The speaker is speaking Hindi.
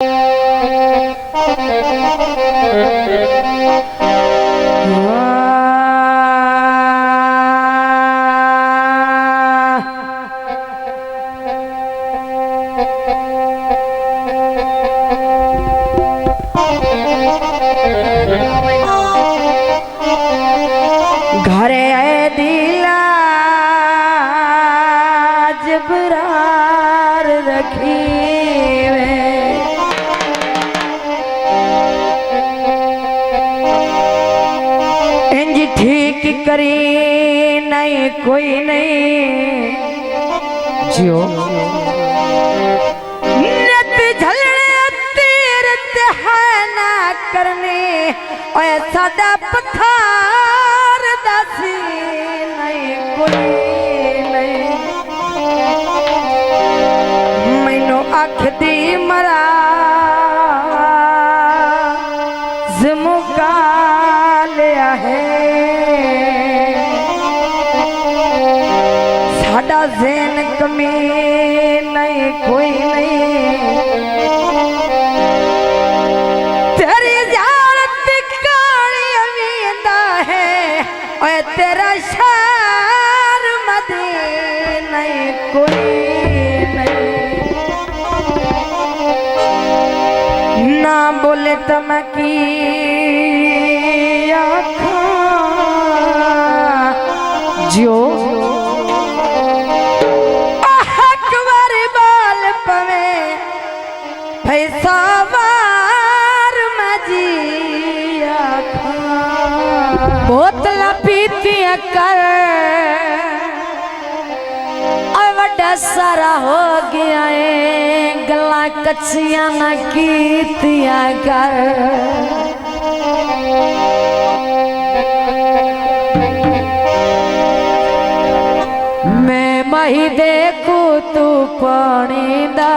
घरे आए दिला जबरार रखी इंज ठीक करी नहीं कोई नहीं जियो नत झलने तीरथ है ना करने और सादा पत्थर दासी नहीं कोई नहीं मैनू आख दी मरा मुका लिया है साडा ज़हन कमी नहीं कोई नहीं तेरी ज़ालत काली अमीदा है और तेरा शहर मदीना नहीं कोई नहीं ना बोले तो मैं की जियो अकबर बाल पवे पैसा वार मजिया बोतला पीती कर बड़ा सारा हो गया है गला कच्चियां न कीतिया कर मैं मही देखू तू पानी दा